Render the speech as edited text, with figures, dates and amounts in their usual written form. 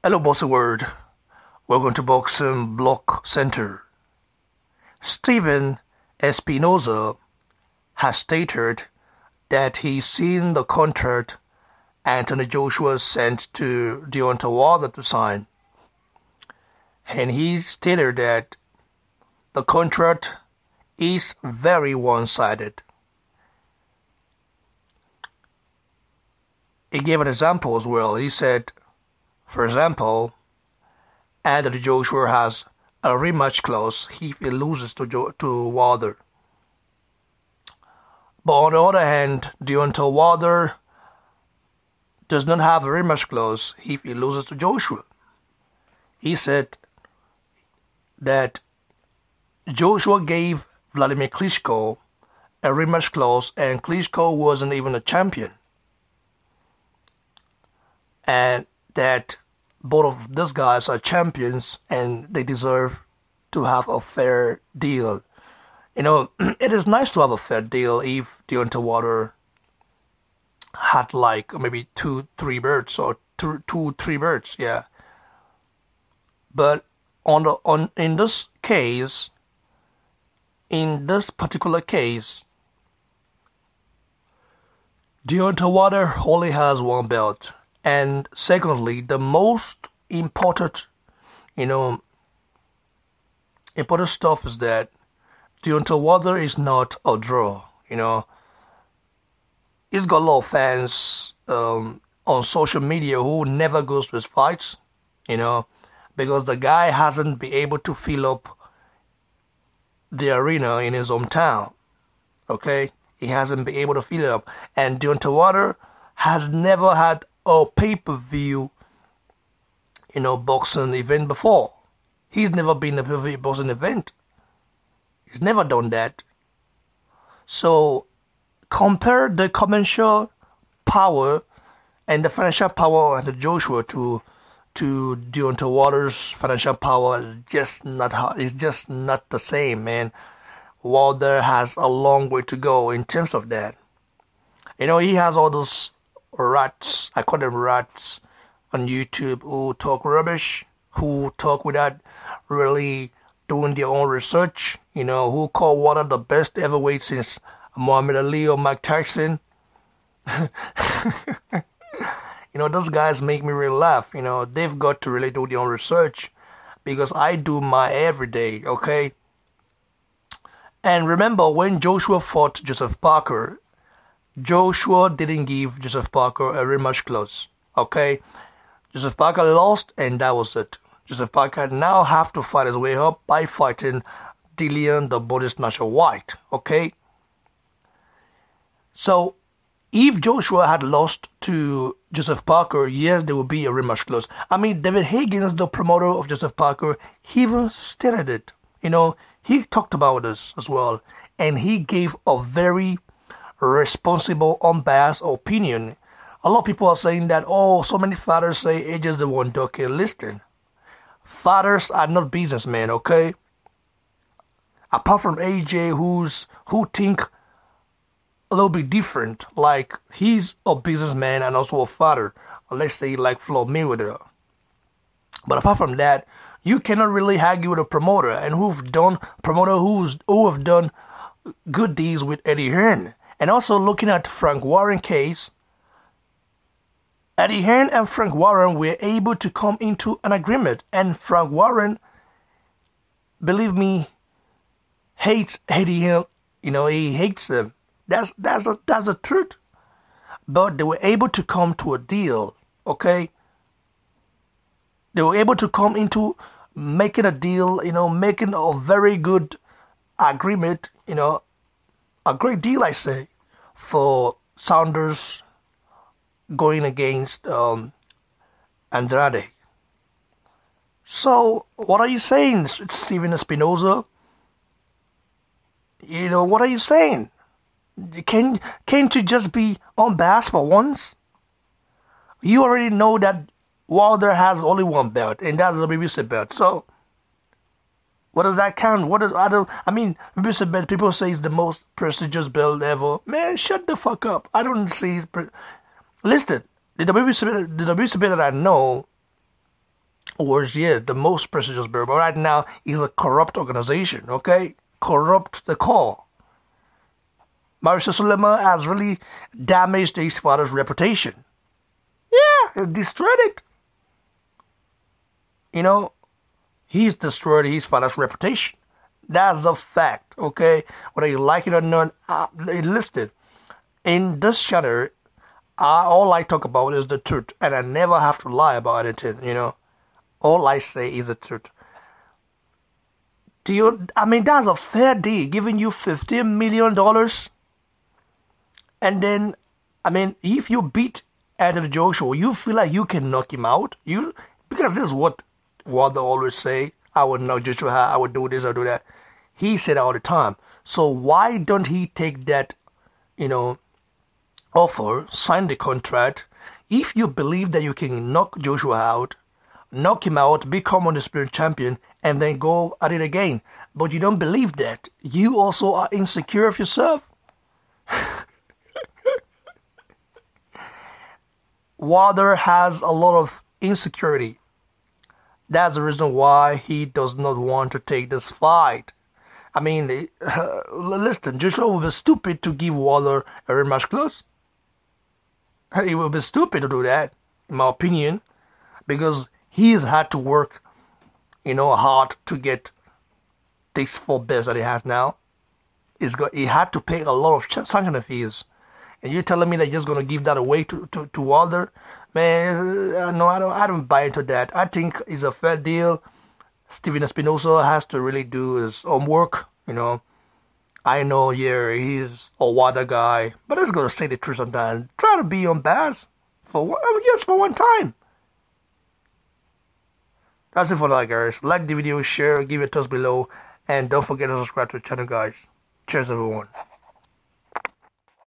Hello, Bossy World. Welcome to Boxing Block Center. Steven Espinoza has stated that he's seen the contract Anthony Joshua sent to Deontay to sign. And he stated that the contract is very one-sided. He gave an example as well. He said, for example, Anthony Joshua has a rematch clause if he loses to Wilder. But on the other hand, Deontay Wilder does not have a rematch clause if he loses to Joshua. He said that Joshua gave Vladimir Klitschko a rematch clause and Klitschko wasn't even a champion. And that both of these guys are champions and they deserve to have a fair deal. You know, it is nice to have a fair deal if Deontay Wilder had like maybe 2-3 birds or 2-3 birds, yeah. But in this particular case, Deontay Wilder only has one belt. And secondly, the most important, important stuff is that Deontay Wilder is not a draw. He's got a lot of fans on social media who never goes to his fights, because the guy hasn't been able to fill up the arena in his hometown. Okay, he hasn't been able to fill it up, and Deontay Wilder has never had a pay-per-view, boxing event before. He's never been a pay-per-view boxing event. He's never done that. So compare the commercial power and the financial power of Joshua to Deontay Wilder's financial power is just not the same, man. Wilder has a long way to go in terms of that. He has all those rats, I call them rats, on YouTube who talk rubbish, who talk without really doing their own research, who call Wilder the best heavyweight since Muhammad Ali or Mike Tyson. Those guys make me really laugh. They've got to really do their own research because I do my every day, okay? And remember when Joshua fought Joseph Parker, Joshua didn't give Joseph Parker a rematch clause, okay? Joseph Parker lost and that was it. Joseph Parker now have to fight his way up by fighting Dillian the Body Snatcher White, okay? So, if Joshua had lost to Joseph Parker, yes, there would be a rematch clause. I mean, David Higgins, the promoter of Joseph Parker, he even stated it. He talked about this as well. And he gave a very responsible, unbiased opinion. A lot of people are saying that, so many fighters say AJ's the one talking. Listen, fighters are not businessmen, okay? Apart from AJ, who think a little bit different, like he's a businessman and also a fighter. Let's say like Floyd Mayweather. But apart from that, you cannot really argue with a promoter and who have done good deals with Eddie Hearn. And also looking at Frank Warren case, Eddie Hearn and Frank Warren were able to come into an agreement. And Frank Warren, believe me, hates Eddie Hearn. He hates them. That's the truth. But they were able to come to a deal, okay? They were able to come into making a deal, making a very good agreement, a great deal, I say, for Saunders going against Andrade. So, what are you saying, Steven Espinoza? What are you saying? Can't you just be unbiased for once? You already know that Wilder has only one belt, and that's the BBC belt. So, what does that count? BBC belt, people say it's the most prestigious belt ever. Man, shut the fuck up. I don't see it. Listen, the WCW that I know was, yeah, the most prestigious belt. But right now, it's a corrupt organization, okay? Corrupt the core. Mauricio Sulema has really damaged his father's reputation. Yeah, destroyed it. You know, he's destroyed his father's reputation. That's a fact, okay? Whether you like it or not, listen. In this channel, all I talk about is the truth, and I never have to lie about anything, you know? All I say is the truth. I mean, that's a fair deal, giving you $15 million. And then, I mean, if you beat Anthony Joshua, you feel like you can knock him out. Because this is what Wilder always say. I would knock Joshua out, I would do this or do that. He said all the time. So why don't he take that, you know, offer, sign the contract? If you believe that you can knock Joshua out, knock him out, become undisputed champion, and then go at it again. But you don't believe that. You also are insecure of yourself. Wilder has a lot of insecurity. That's the reason why he does not want to take this fight. I mean, listen, Joshua would be stupid to give Wilder a rematch clause. It would be stupid to do that, in my opinion, because he's had to work, you know, hard to get these 4 belts that he has now. He had to pay a lot of sanction fees. And you're telling me that you're just gonna give that away to Wilder? Man, no, I don't buy into that. I think it's a fair deal. Steven Espinoza has to really do his homework, you know. I know, yeah, he's a Wilder guy, but he's gonna say the truth sometimes. Try to be unbiased just for one time. That's it for now, guys. Like the video, share, give it a thumbs below, and don't forget to subscribe to the channel, guys. Cheers, everyone.